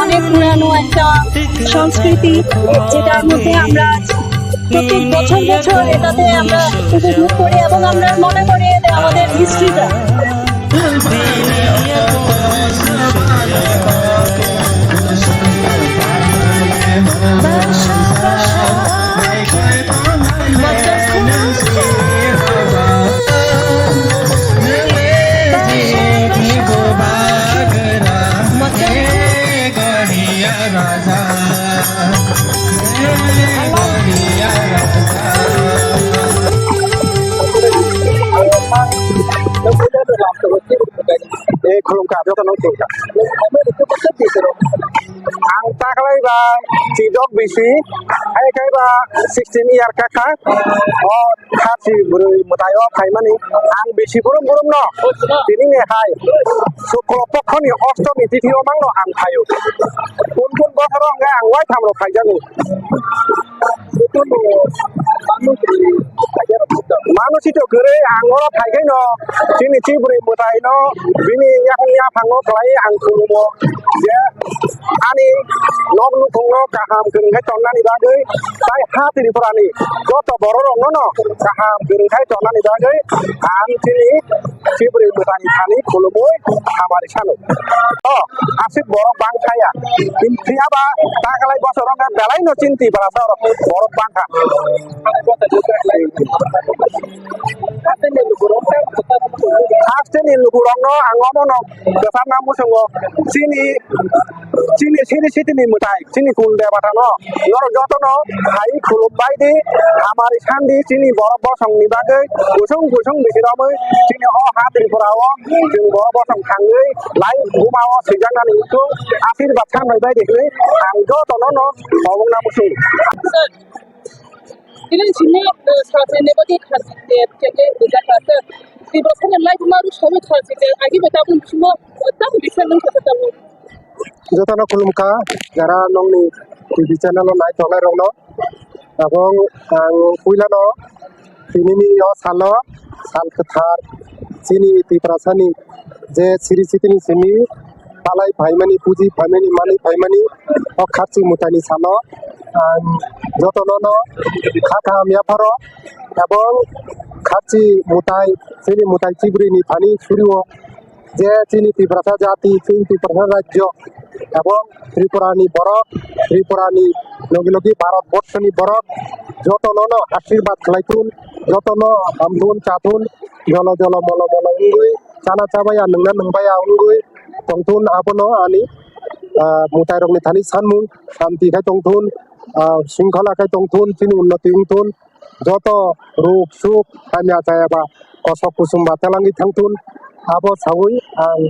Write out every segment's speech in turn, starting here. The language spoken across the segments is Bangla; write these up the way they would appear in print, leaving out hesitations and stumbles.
অনেক পুরানো একটা সংস্কৃতি, যেটার মধ্যে আমরা প্রত্যেক বছর বছর এটাতে আমরা উপভোগ করি এবং আমরা মনে করি আমাদের হিস্ট্রিটা। Khulumka cho nó chịu cả. Itu pasti gitu. Angka kalau iba cidok bisi, hay kalau iba 16 year kakak, oh kasih beri mutayo kai mani, ang bisi burung no, ini nih hai. Sekelompok kan yang ostom itu dia omang no ang kayu. Pun bos orang nggak ang wai tham lo kai jago. Itu মানুষ itu gere ang ora kai kai no, sini ciburi mutai no, bini nya pango kelai ang kulumo, ya. Ani nok lu konglo kaham keng kai tonan ibagai tai hati di perani goto bororong no kaham keng kai tonan ibagai am sini ciburi mutai thani kulumoy hamari sanu oh asik borok bang saya inti apa tak kalai bosorong kan belai no cinti berasa borok bangka Hasten lukurong no angomong no kesana musungo sini sini mutai sini kunde batano lor joto no hai khulum bai di amari sandi sini borok bosong ni bagai gusung bisiramai sini oh hatin purawo jeng borok bosong kangai lai gumawo sejang nani itu asir batang bai bai deh ang joto no ngomong namusung ini sini saat ini bagi khasir jadi bisa khasir di bawah lain maru semua khasir lagi betul semua tahu bisa nggak tahu Jotana Khulumka jara nongni TV channel no nai tolai rong no abong ang puila no tinini yo salo sal kethar sini ti prasani je siri sitini simi palai bhaimani puji bhaimani mani bhaimani o kharchi mutani salo jotana no khaka miaparo abong kharchi mutai sini mutai chibri ni pani suriwo যে চিনি ত্রিপুরা জাতি চীন ত্রিপুরা রাজ্য এবং ত্রিপুরানি বরফ ত্রিপুরানি লগে ভারতবর্ষনি বরফ যতন আশীর্বাদ খালাইতুন যতন হামদুন চাতুন জল জল মল মল উঙ্গুই চানা চাবায়া নংনা নংবায়া উঙ্গুই তংতুন আবনো আনি মুতাই রংনি থানি সানমুং শান্তি খাই তংতুন শৃঙ্খলা খাই তংতুন চিনি উন্নতি উংতুন যত রূপ সুখ কামিয়া চায়াবা কসক কুসুম বাতালাঙ্গি থাংতুন abo sawi ang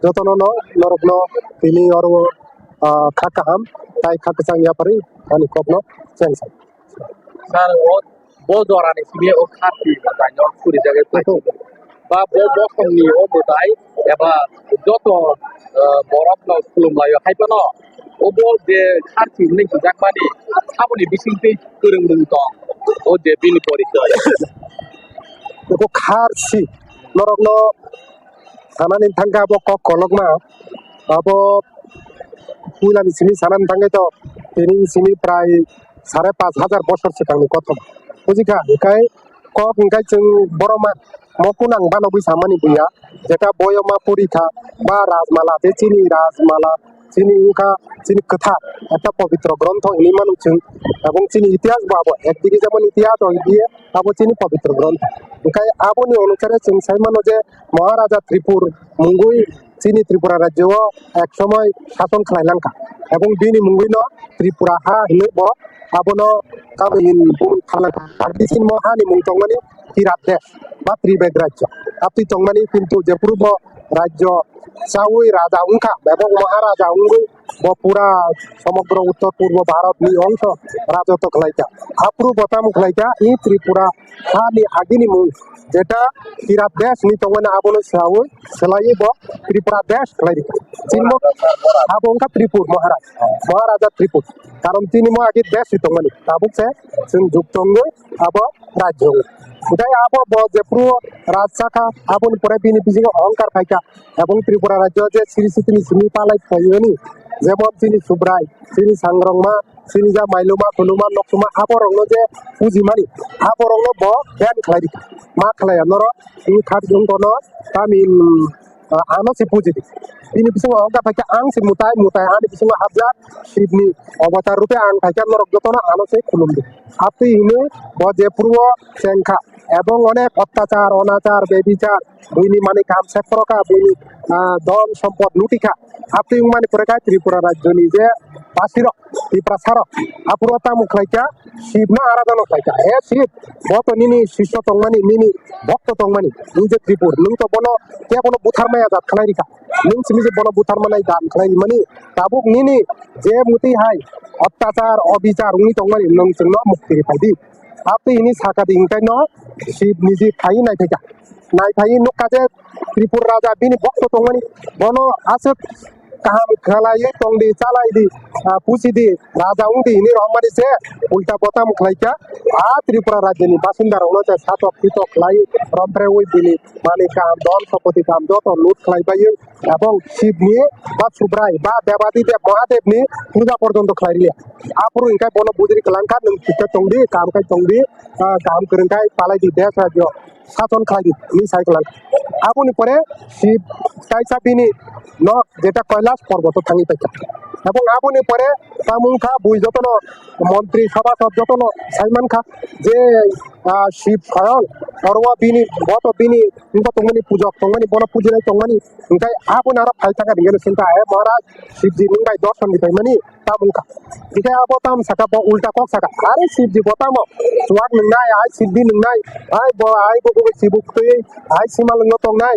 jotono no norokno tini oro khakaham tai khakasang ya pari ani kopno sengsa sar bo dorani sibe o khati batanyo puri jage paito ba bo khomni o botai eba joto borok no kulum layo haipano obo de khati ning jakmani saboni bisingte kurung mung tong o de bini porisoy ko kharsi norokno Aman intangka abo kok kolok ma abo কুইলানি Simi Sanan থাঙ্গে তো তিনি সিমি প্রায় 5,500 বছর সিগাंनि কথা বুঝিखा ओंखाय कब ओंखाय जों बरमा मकुनां बानाव बैसामानि बुया जेटा बयमा परीक्षा बा राजमाला बे चिनि राजमाला चिनि उनका चिनि कथा একটা পবিত্র গ্রন্থ ইনি মানুষজন এবং চিনি ইতিহাস বাবো একদিকে যেমন ইতিহাস ওইদিকে আবো চিনি পবিত্র গ্রন্থ ওখানে আবনি অনুসারে जों সাইমানো যে মহারাজা ত্রিপুর মুঙ্গুই চিনি ত্রিপুরা রাজ্য এক সময় শাসন খালাইলাঙ্কা এবং বিনি মুঙ্গুইনো ত্রিপুরা হা হিনে ব আবনো কামিন বুন খালাঙ্কা আদিসিন মহানি মুং তংমানি কিরাত দেশ বা ত্রিবেদ রাজ্য আপনি তংমানি কিন্তু যে পূর্ব রাজ্য চাউই রাজা উঙ্কা এবং মহারাজা উঙ্গুই পুরা সমগ্র উত্তর পূর্ব ভারত নি অংশ রাজত্ব খালাইকা আপ্রু বতাম খালাইকা ই ত্রিপুরা হানি আগিনি মুং যেটা কিরাত দেশ নি তংমানি আবনো চাউই সেলাই ব ত্রিপুরা দেশ খালাইকা চিনমো আবো উঙ্কা ত্রিপুর মহারাজা ত্রিপুর কারণ তিনি মো আগে দেশ তংমানি তাবুকছে जों जुगतंगै आबो राज्य ওটাই আবো যে পুরো রাজশাখা আবন পরে বিনি বিজিং অহংকার ফাইকা এবং ত্রিপুরা রাজ্য যে শ্রী সিনি সিমি পালাই ফাইনি যেমন চিনি সুব্রাই চিনি সাংরংমা চিনি যা মাইলুমা খুলুমা নকসুমা আবরংনো যে পুজিমানি আবরংনো ব জ্ঞান খালাই মা খালাই নর ই খাট জং কোন তামিন আনো সি পুজিদি ini bising অহংকার ফাইকা আং সি মুতাই আনি bising হাবজা শিবনি অবতার রূপে আং ফাইকা নরক যতনা আনো সে খুলুমদি আপনি ইনে ব যে পূর্ব সেংখা এবং অনেক অত্যাচার অনাচার বেবিচার বুইনি মানে কাম সেপ্রকা বুইনি ধন সম্পদ লুটিখা আপনি মানে পরেকা ত্রিপুরা রাজ্য নিজে বাসির ত্রিপুরা সার আপুরতা মুখলাইকা শিব না আরাধনা খাইকা হে শিব বত নিনি শিষ্য তংমানি নিনি ভক্ত তংমানি নিজে ত্রিপুর নং তো বনো কে বনো বুথার মায়া জাত খালাই রিখা নং সিমি যে বনো বুথার মানাই দান খালাই মানি তাবুক নিনি যে মুতি হাই অত্যাচার অবিচার উনি তংমানি নং जोंनो মুক্তি পাইদি আপনি ইনি সাকা দিংকাই ন শিব নিজে ফাই নাই থাকা নাই ফাই নকাজে ত্রিপুর রাজা বিনি ভক্ত তংমানি বনো আছে কাহাম খেলাই তংদি চালাই দি পুষি দি রাজা উংদি ইনি রহমানি সে উল্টা বতাম খাইকা ত্রিপুরা রাজ্যনি বাসিন্দা রহনো যে সাতক পিতক লাই রম্প্রে ওই বিনি মানে কাম দল সপতি কাম যত লুট খাইবাই এবং শিব নিয়ে বা সুব্রাই বা দেবাদি দেব মহাদেব নি পূজা পর্যন্ত খাইলিয়া আপুরু ইনকাই বনো বুজরি কলাঙ্কা নং টিকা তংদি কাম কাই তংদি কাম করংকাই পালাই দি দেশ রাজ্য শাসন খাই নি সাইকলাং আপনি পরে শিব কাইসা বিনি নক যেটা কৈলাস পর্বত থাঙি পাইকা এবং আপনি পরে তামুংখা বুই যতন মন্ত্রী সভাসদ যতন সাইমান খা যে শিব স্বয়ং অরওয়া বিনি বত বিনি ইনকা তংমানি পূজক তংমানি বন পুজিনাই তংমানি ইনকাই আপনি আর ফাই থাকা দিগেন চিন্তা হে মহারাজ শিবজি নিংবাই দর্শন দিতাই মানি তামুংখা ইনকাই আবো তাম সাকা ব উল্টা কক সাকা আরে শিবজি বতাম সুয়াক নংনাই আই সিদ্ধি নংনাই আই ব আই বগু সিবুক তুই আই সিমা লংনো তংনাই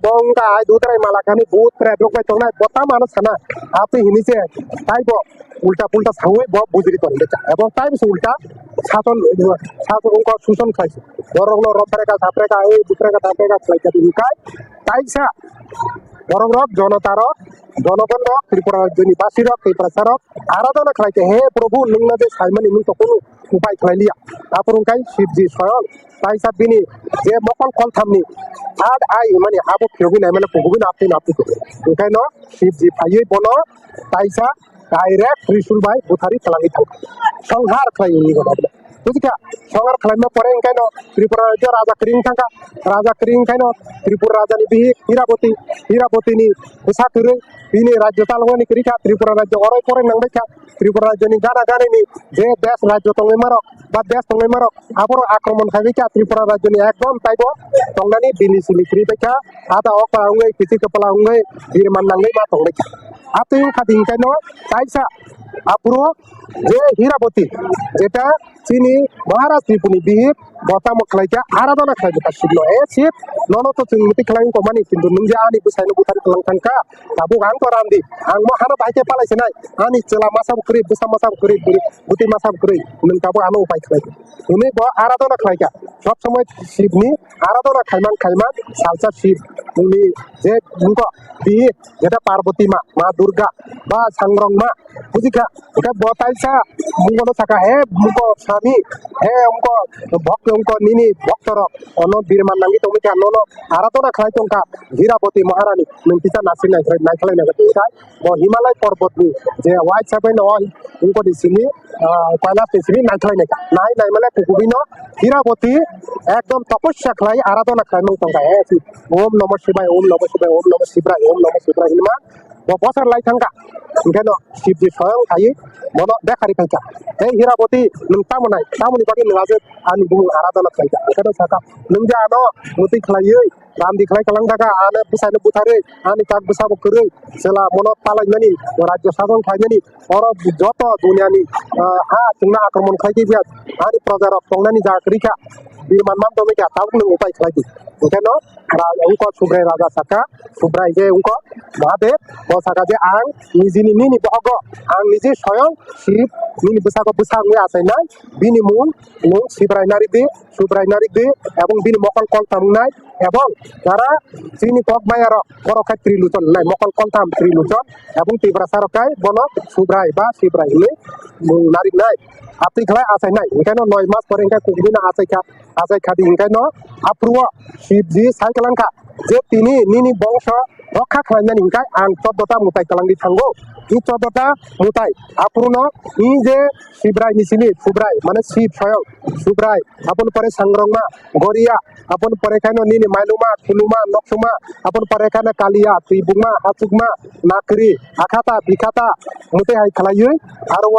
বংকা আই দুতরাই মালাকানি ভূত প্রেত লোকবাই তংনাই বতাম আনো সানা আপনি হিনিছে তাই ব উল্টা পুল্টা সাউই ব বুজরি তং দেখা এবং তাই বিস উল্টা শাসন উনক শোষণ খাইছে বরং রফরেকা ঝাপরেকা এই দুপরেকা ঝাপরেকা খাইছে ইনকাই তাইসা বরং জনতার জনগণ ত্রিপুরা রাজ্য নিবাসী ত্রিপুরা সার আরাধনা খাইছে হে প্রভু নংনা যে সাইমানি নুন তো কোনো উপায় খাইলিয়া আপরুংকাই শিবজি স্বয়ং তাইসা বিনি যে মকল কল থামনি আদ আই মানে আবো ফিরবি নাই মানে পগুবিন আপনি নাপি ওখাই ন শিবজি ফাইয়ে বন তাইসা ডাইরেক্ট ত্রিশুল বাই বুথারি খালাঙ্গি থাক সংহার খাই নি গো বুঝিকা সংহার খাইমা পরে ইনকাই ন ত্রিপুরা রাজ্য রাজা ক্রিং খাই ন ত্রিপুরা রাজানি বিহি হীরাবতী নি উষা তুরে বিনি রাজ্য তালওয়ানি করিকা ত্রিপুরা রাজ্য অরই পরে নাংবাইকা ত্রিপুরা রাজ্যনি গানা গানিনি যে দেশ রাজ্য তংই মারক বা দেশ তংই মারক আবার আক্রমণ খাইবিকা ত্রিপুরা রাজ্যনি একদম তাইব তংনানি বিনি সিলি করিবাইকা আদা অপা উঙ্গই কিছি কপলা উঙ্গই বীরমান নাংই মা তংবাইকা আপনি খাদিং কাই ন তাইসা আপুরো যে হীরাবতী যেটা চিনি মহারাজ ত্রিপুনি বিহিত বতা মখলাইকা আরাধনা খাইবে তার শিবনো এ শিব ননো তো চিংমতি খালাং কমানি কিন্তু নুং যে আনি বুসাইনো বুথারি খালাং থাঙ্কা তাবু আং তো রান্দি আং মা হানো বাইকে পালাইছে নাই আনি চেলা মাসাব করি বুসা মাসাব করি বুতি মাসাব করি নুং তাবু আনো উপায় খাইবে উনি ব আরাধনা খাইকা সব সময় শিবনি আরাধনা খাইমান সালসা শিব উনি যে নুঙ্ক বিহিত যেটা পার্বতী মা দুর্গা বা সাংরং মা বুঝিকা এটা বতাইসা মুঙ্গনো থাকা হে মুঙ্গ Swami he ungko bhakt ungko nini bhaktor ono birman nangi tomi ka nono aradona khlai tongka Hirapati Maharani nungkisa nasin nai khlai na ka bo Himalay Parbot ni je white sabai no ungko di sini Kailash di sini nai khlai nai mane kubino Hirapati ekdom tapasya khlai aradona khlai mong tongka he Om Namah Shivaya Om Namah Shivaya Om Namah Shivaya Om Namah Shivaya hilma bo bosar lai thangka ingkano Shivji soyong thai mono dekhari paika hey Hirapati nung tamoni bagi nungaje ani bung aradona khlaika ingkano saka nungja ano muti khlaioi ram di khlai kalang daga ane busai ne buthare ani kak busabo kurui sela mono palai nani rajya sadon khai nani oro joto dunia ni ha tungna akromon khai ki biat ani prajarok tongnani jakrika birman mam tomi ka tabuk nung upai khlai ki ingkano ungko Subrai Raja Saka Subrai je ungko Mahadev bo saka je ang nijini nini bohogo ang niji soyong Shiv nini busago busang we asai nai bini mung Subrai Narigdi এবং bini mokol kol tamnai এবং যারা চিনি কক মায়ার বড়খাই ত্রিলোচন নাই মকল কন্থাম ত্রিলোচন এবং তিব্রাসারকাই বন সুব্রাই বা শিবরাই হলে নারী নাই আপনি খেলায় আসাই নাই এখানে 9 মাস পরে এখানে কুকুরিনা আসাই খাদি এখানে আপ্রুয় শিবজি সাইকেলাঙ্কা যে তিনি নিনি বংশ রক্ষা খালাইনানি এখানে আং 14টা মুতাই কালাঙ্গি থাঙ্গো এই 14টা মুতাই আপ্রুন ই যে শিবরাই নিছিলি সুব্রাই মানে শিব স্বয়ং সুব্রাই আপন পরে সংগ্রমা গরিয়া আপন পরে এখানে নিনি মাইলুমা খুলুমা নকসুমা আপন পরে এখানে কালিয়া ত্রিবুমা হাসুগমা নাকরি আখাতা বিখাতা মুতে হাই খালাইই আরো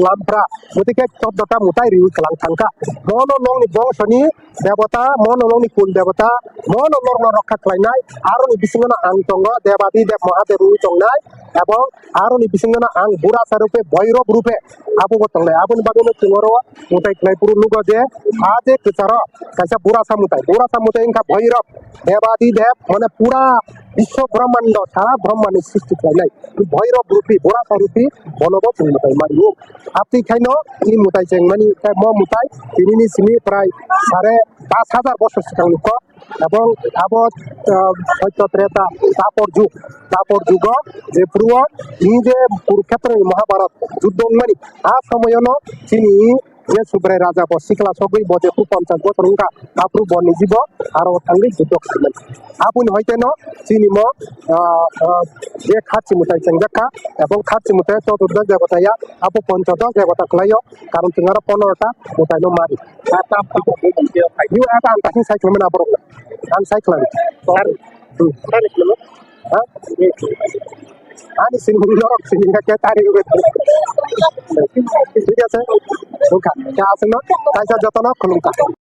লাম্প্রা মুতিকে 14টা মুতাই রিউ কালাং থাঙ্কা মনো নংনি বংশনি দেবতা মনো নংনি কুল দেবতা মনো নংনো রক্ষা খালাইনাই আরো নি বিসিংনা আং তঙ্গ দেবাদি দেব মহাদেব রুই তংনাই এবং আরো নি বিসিংনা আং বুড়াসা রূপে ভৈরব রূপে আবু তংনাই আবুনি বাদনে চিঙরো মুতাই খাই পুরু লুগো যে আজে কিচার কাইসা বুড়াসা মুতাই ইনকা ভৈরব দেবাদি দেব মানে পুরা বিশ্ব ব্রহ্মাণ্ড সারা ব্রহ্মাণ্ডের সৃষ্টি খাইনাই ভৈরব রূপী বুড়াসা রূপী বনব মুতাই মারি আপনি খাইন ই মুতাই চেং মানে মুতাই তিনি সিনি প্রায় 5,500 বছর সিগাংনি ক এবং আবত সত্য ত্রেতা তাপর যুগ যে পুরো ই যে কুরুক্ষেত্র মহাভারত যুদ্ধ মানে আ সময়ন চিনি যে সুব্রাই রাজা বো সিকলা সগৈ বজে 50 বছর উনকা আপরু বনি জীব আর থাঙ্গি যুদ্ধ খাইলেন আপনি হইতেন চিনি ম যে খাচ্ছি মুতাই চেংজাকা এবং খাচ্ছি মুতাই 14 দেবতায়া আপু 15 দেবতা খাইও কারণ তোমার 15টা মুতাই নো মারি ইউ একটা আনতাকি সাইক্লেমেন আবরক আন সাইক্লেম ani sini lorok sini kayak tarik ঠিক আছে ওকা কে আসেন না তাই যতনা খুলুকা